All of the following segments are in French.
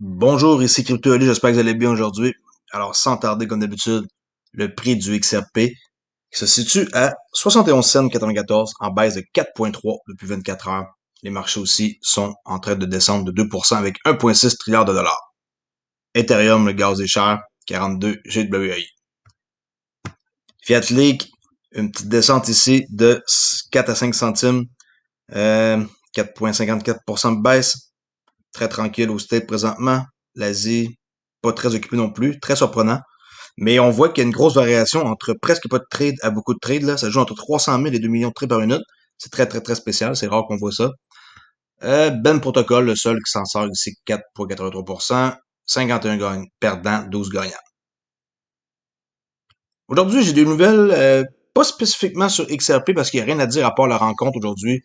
Bonjour, ici Crypto Ali, j'espère que vous allez bien aujourd'hui. Alors, sans tarder, comme d'habitude, le prix du XRP qui se situe à 71 cents 94 en baisse de 4,3 depuis 24 heures. Les marchés aussi sont en train de descendre de 2% avec 1,6 trilliard de dollars. Ethereum, le gaz est cher, 42 GWI. Fiat League, une petite descente ici de 4 à 5 centimes, 4,54% de baisse. Très tranquille au state présentement. L'Asie, pas très occupée non plus, très surprenant. Mais on voit qu'il y a une grosse variation entre presque pas de trade à beaucoup de trades. Là. Ça joue entre 300 000 et 2 millions de trades par minute. C'est très, très, très spécial. C'est rare qu'on voit ça. Ben Protocol, le seul qui s'en sort ici, 4,83%. 51 perdants, 12 gagnants. Aujourd'hui, j'ai des nouvelles, pas spécifiquement sur XRP parce qu'il n'y a rien à dire à part la rencontre aujourd'hui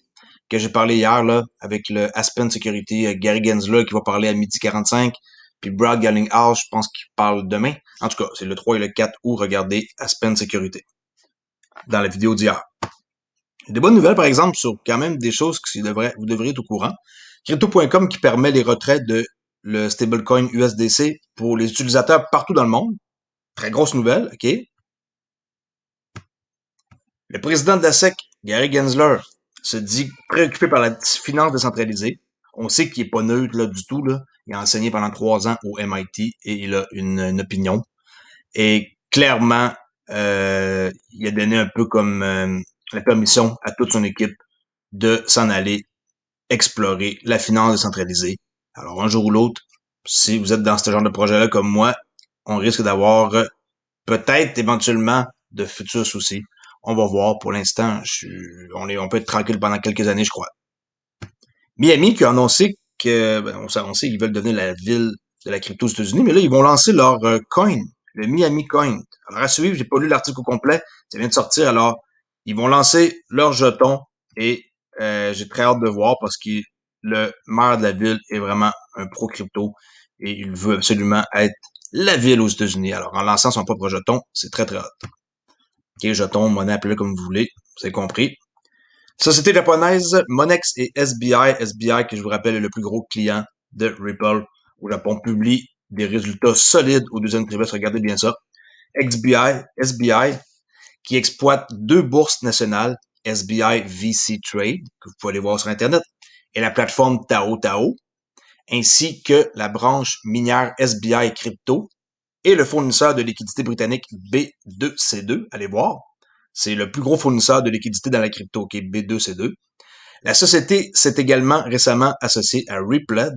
que j'ai parlé hier là, avec le Aspen Security, Gary Gensler qui va parler à 12h45, puis Brad Garlinghouse, je pense qu'il parle demain. En tout cas, c'est le 3 et le 4 août, regardez Aspen Security dans la vidéo d'hier. Des bonnes nouvelles, par exemple, sur quand même des choses que vous devriez être au courant. Crypto.com qui permet les retraits de le stablecoin USDC pour les utilisateurs partout dans le monde. Très grosse nouvelle, OK? Le président de la SEC, Gary Gensler, se dit préoccupé par la finance décentralisée. On sait qu'il n'est pas neutre là, du tout. Là. Il a enseigné pendant 3 ans au MIT et il a une opinion. Et clairement, il a donné un peu comme la permission à toute son équipe de s'en aller explorer la finance décentralisée. Alors, un jour ou l'autre, si vous êtes dans ce genre de projet-là comme moi, on risque d'avoir peut-être éventuellement de futurs soucis. On va voir. Pour l'instant, on peut être tranquille pendant quelques années, je crois. Miami qui a annoncé que, on sait qu'ils veulent devenir la ville de la crypto aux États-Unis, mais là, ils vont lancer leur coin, le Miami Coin. Alors, à suivre, j'ai pas lu l'article au complet, ça vient de sortir, alors, ils vont lancer leur jeton et j'ai très hâte de voir parce que le maire de la ville est vraiment un pro-crypto et il veut absolument être la ville aux États-Unis. Alors, en lançant son propre jeton, c'est très, très hot. OK, jeton, monnaie, appelez-le comme vous voulez, vous avez compris. Société japonaise, Monex et SBI. SBI, que je vous rappelle, est le plus gros client de Ripple au Japon, publie des résultats solides au deuxième trimestre. Regardez bien ça. SBI, qui exploite 2 bourses nationales, SBI VC Trade, que vous pouvez aller voir sur Internet, et la plateforme Tao, ainsi que la branche minière SBI Crypto et le fournisseur de liquidité britannique B2C2. Allez voir. C'est le plus gros fournisseur de liquidité dans la crypto, qui est B2C2. La société s'est également récemment associée à Rippled,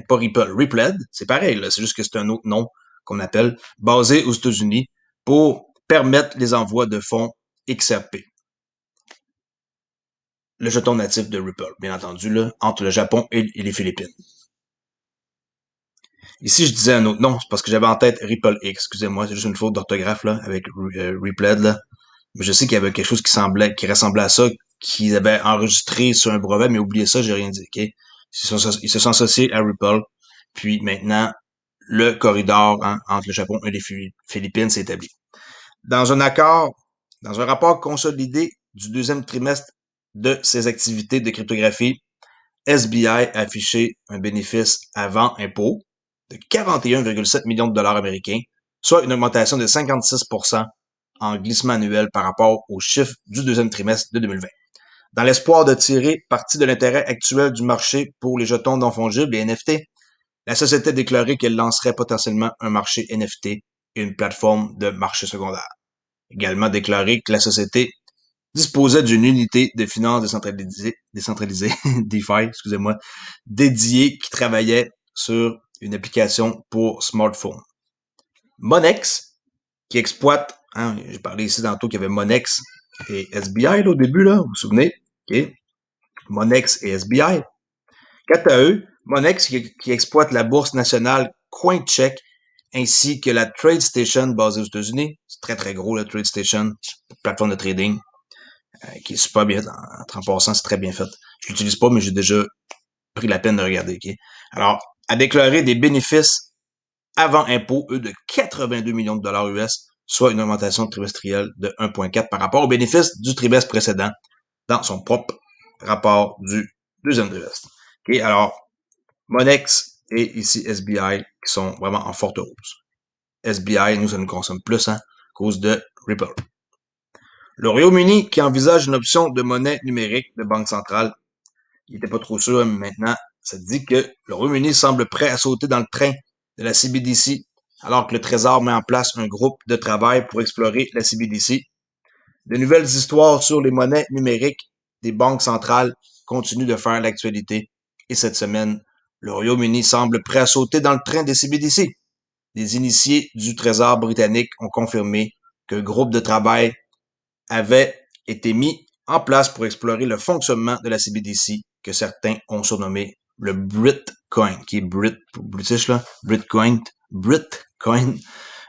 pas Ripple, Rippled, c'est pareil, là, c'est juste que c'est un autre nom qu'on appelle, basé aux États-Unis pour permettre les envois de fonds XRP. Le jeton natif de Ripple, bien entendu, là, entre le Japon et les Philippines. Ici, je disais un autre nom, c'est parce que j'avais en tête Ripple X, excusez-moi, c'est juste une faute d'orthographe, là, avec Rippled, là. Mais je sais qu'il y avait quelque chose qui ressemblait à ça, qu'ils avaient enregistré sur un brevet, mais oubliez ça, j'ai rien dit, ok? Ils se sont associés à Ripple, puis maintenant, le corridor entre le Japon et les Philippines s'est établi. Dans un accord, dans un rapport consolidé du deuxième trimestre de ses activités de cryptographie, SBI a affiché un bénéfice avant impôt de 41,7 millions de dollars américains, soit une augmentation de 56% en glissement annuel par rapport aux chiffres du deuxième trimestre de 2020. Dans l'espoir de tirer parti de l'intérêt actuel du marché pour les jetons non fongibles, les NFT, la société a déclaré qu'elle lancerait potentiellement un marché NFT et une plateforme de marché secondaire. Également déclaré que la société disposait d'une unité de finances décentralisée DeFi, excusez-moi, dédiée qui travaillait sur une application pour smartphone. Monex, qui exploite, j'ai parlé ici tantôt qu'il y avait Monex et SBI là, au début, là, vous vous souvenez? Okay. Monex et SBI. Quant à eux, Monex qui exploite la bourse nationale CoinCheck ainsi que la TradeStation basée aux États-Unis. C'est très très gros la TradeStation, plateforme de trading qui est super bien. En passant, c'est très bien fait. Je l'utilise pas, mais j'ai déjà pris la peine de regarder. Okay? Alors, a déclaré des bénéfices avant impôt, eux, de 82 millions de dollars US, soit une augmentation trimestrielle de 1,4 par rapport aux bénéfices du trimestre précédent dans son propre rapport du deuxième trimestre. Okay, alors, Monex et ici SBI qui sont vraiment en forte hausse. SBI, nous, ça nous consomme plus, à cause de Ripple. Le Royaume-Uni qui envisage une option de monnaie numérique de banque centrale. Il n'était pas trop sûr, mais maintenant, ça dit que le Royaume-Uni semble prêt à sauter dans le train de la CBDC, alors que le Trésor met en place un groupe de travail pour explorer la CBDC. De nouvelles histoires sur les monnaies numériques des banques centrales continuent de faire l'actualité. Et cette semaine, le Royaume-Uni semble prêt à sauter dans le train des CBDC. Des initiés du Trésor britannique ont confirmé qu'un groupe de travail avait été mis en place pour explorer le fonctionnement de la CBDC que certains ont surnommé le Britcoin, qui est British, là, Britcoin.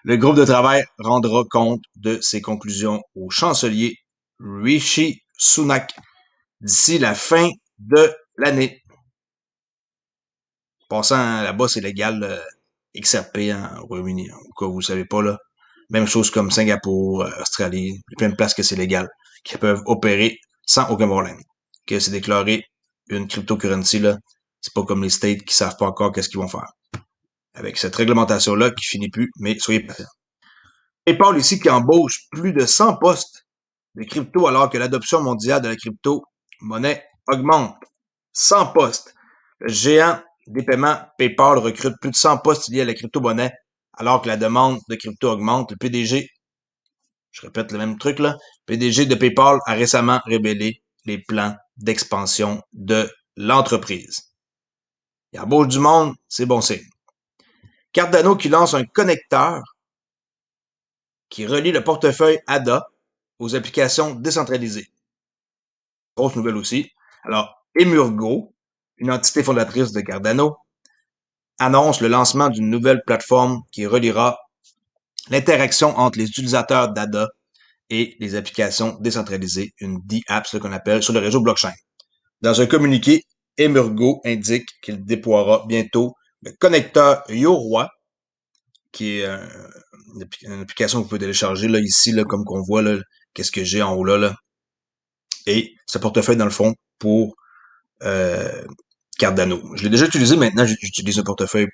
Le groupe de travail rendra compte de ses conclusions au chancelier Rishi Sunak d'ici la fin de l'année. Passant là-bas, c'est légal XRP au Royaume-Uni, au cas où vous ne savez pas, là. Même chose comme Singapour, Australie, il y a plein de places que c'est légal, qui peuvent opérer sans aucun problème. Que c'est déclaré une cryptocurrency, là, c'est pas comme les States qui savent pas encore qu'est-ce qu'ils vont faire. Avec cette réglementation-là qui finit plus, mais soyez patients. PayPal ici qui embauche plus de 100 postes de crypto alors que l'adoption mondiale de la crypto-monnaie augmente. 100 postes. Le géant des paiements PayPal recrute plus de 100 postes liés à la crypto-monnaie alors que la demande de crypto augmente. Le PDG, je répète le même truc là, le PDG de PayPal a récemment révélé les plans d'expansion de l'entreprise. Il embauche du monde, c'est bon signe. Cardano qui lance un connecteur qui relie le portefeuille ADA aux applications décentralisées. Grosse nouvelle aussi. Alors, Emurgo, une entité fondatrice de Cardano, annonce le lancement d'une nouvelle plateforme qui reliera l'interaction entre les utilisateurs d'ADA et les applications décentralisées, une DApps qu'on appelle, sur le réseau blockchain. Dans un communiqué, Emurgo indique qu'il déploiera bientôt le connecteur Yoroi, qui est une application que vous pouvez télécharger là, ici, là, comme qu'on voit, là, qu'est-ce que j'ai en haut là. Et ce portefeuille, dans le fond, pour Cardano. Je l'ai déjà utilisé, maintenant j'utilise un portefeuille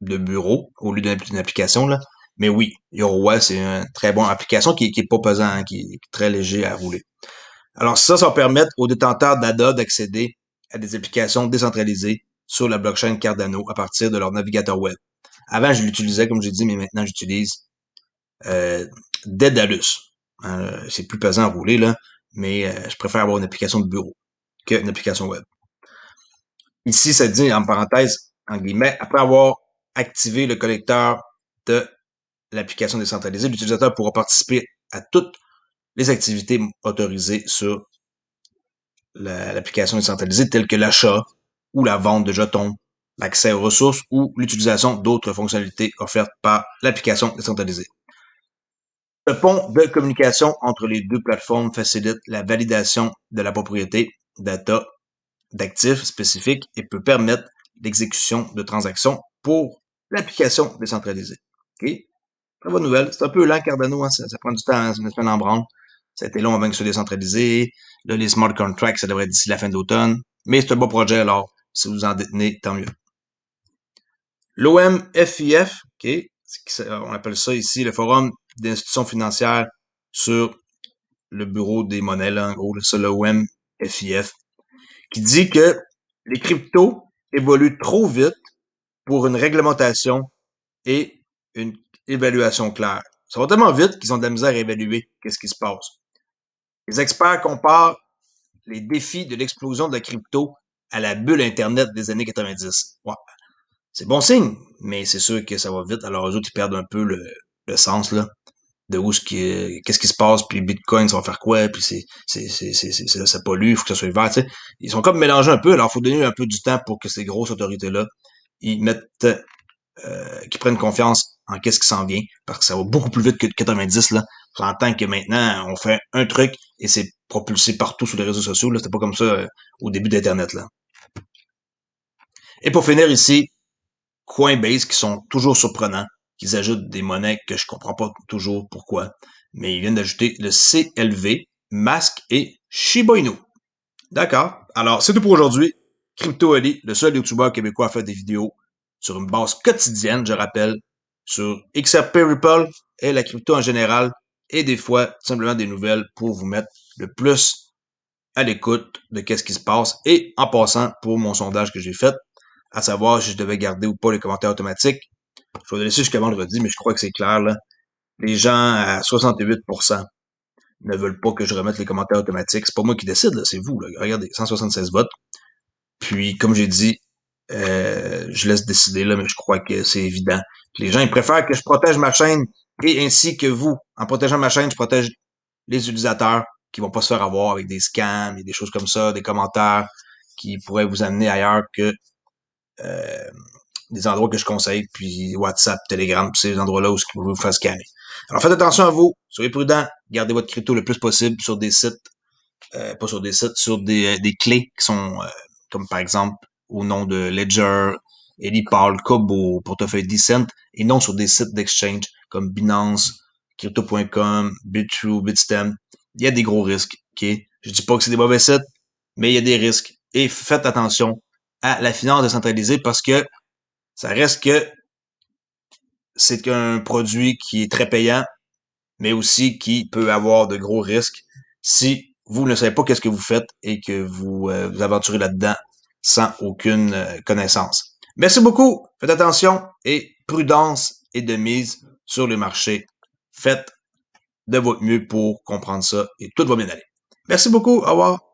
de bureau au lieu d'une application, là. Mais oui, Yoroi, c'est une très bonne application qui est pas pesant, hein, qui est très léger à rouler. Alors ça va permettre aux détenteurs d'ADA d'accéder à des applications décentralisées sur la blockchain Cardano à partir de leur navigateur web. Avant, je l'utilisais, comme j'ai dit, mais maintenant j'utilise Daedalus. C'est plus pesant à rouler, là, mais je préfère avoir une application de bureau qu'une application web. Ici, ça dit, en parenthèse, en guillemets, après avoir activé le connecteur de l'application décentralisée, l'utilisateur pourra participer à toutes les activités autorisées sur l'application décentralisée, telles que l'achat ou la vente de jetons, l'accès aux ressources ou l'utilisation d'autres fonctionnalités offertes par l'application décentralisée. Le pont de communication entre les deux plateformes facilite la validation de la propriété data d'actifs spécifiques et peut permettre l'exécution de transactions pour l'application décentralisée. OK? Très bonne nouvelle. C'est un peu lent, Cardano, hein? Ça prend du temps, hein? C'est une semaine en branle. Ça a été long avant que ce soit décentralisé. Là, les smart contracts, ça devrait être d'ici la fin de l'automne. Mais c'est un bon projet, alors si vous en détenez, tant mieux. L'OMFIF, OK? On appelle ça ici le Forum d'institutions financières sur le bureau des monnaies, là, en gros, c'est l'OMFIF, qui dit que les cryptos évoluent trop vite pour une réglementation et une évaluation claire. Ça va tellement vite qu'ils ont de la misère à évaluer qu'est-ce qui se passe. Les experts comparent les défis de l'explosion de la crypto à la bulle Internet des années 90. Ouais. C'est bon signe, mais c'est sûr que ça va vite. Alors, eux autres, ils perdent un peu le sens, là, de où qu'est-ce qui se passe, puis Bitcoin, ça va faire quoi, puis ça pollue, il faut que ça soit vert, tu sais. Ils sont comme mélangés un peu, alors il faut donner un peu du temps pour que ces grosses autorités-là, ils mettent, qu'ils prennent confiance en qu'est-ce qui s'en vient, parce que ça va beaucoup plus vite que 90, là. J'entends que maintenant, on fait un truc et c'est propulsé partout sur les réseaux sociaux, là. C'était pas comme ça au début d'Internet, là. Et pour finir ici, Coinbase, qui sont toujours surprenants, qu'ils ajoutent des monnaies que je comprends pas toujours pourquoi, mais ils viennent d'ajouter le CLV, Mask et Shiba Inu. D'accord. Alors, c'est tout pour aujourd'hui. Crypto Ali, le seul YouTuber québécois à faire des vidéos sur une base quotidienne, je rappelle, sur XRP Ripple et la crypto en général, et des fois, simplement des nouvelles pour vous mettre le plus à l'écoute de qu'est-ce qui se passe. Et en passant, pour mon sondage que j'ai fait, à savoir si je devais garder ou pas les commentaires automatiques, je vais le laisser jusqu'à vendredi, mais je crois que c'est clair, là. Les gens à 68% ne veulent pas que je remette les commentaires automatiques. C'est pas moi qui décide, là, c'est vous, là. Regardez, 176 votes. Puis, comme j'ai dit, je laisse décider, là, mais je crois que c'est évident. Les gens, ils préfèrent que je protège ma chaîne et ainsi que vous. En protégeant ma chaîne, je protège les utilisateurs qui vont pas se faire avoir avec des scams et des choses comme ça, des commentaires qui pourraient vous amener ailleurs que euh, des endroits que je conseille, puis WhatsApp, Telegram, tous ces endroits-là où vous vous faire scammer. Alors faites attention à vous, soyez prudents, gardez votre crypto le plus possible sur des sites, pas sur des sites, sur des clés qui sont comme par exemple au nom de Ledger, Elipal, Kobo, portefeuille Decent, et non sur des sites d'exchange comme Binance, Crypto.com, BitTrue, Bitstamp. Il y a des gros risques, ok? Je dis pas que c'est des mauvais sites, mais il y a des risques. Et faites attention à la finance décentralisée parce que ça reste que c'est un produit qui est très payant, mais aussi qui peut avoir de gros risques si vous ne savez pas qu'est-ce que vous faites et que vous aventurez là-dedans sans aucune connaissance. Merci beaucoup, faites attention et prudence et de mise sur les marchés. Faites de votre mieux pour comprendre ça et tout va bien aller. Merci beaucoup, au revoir.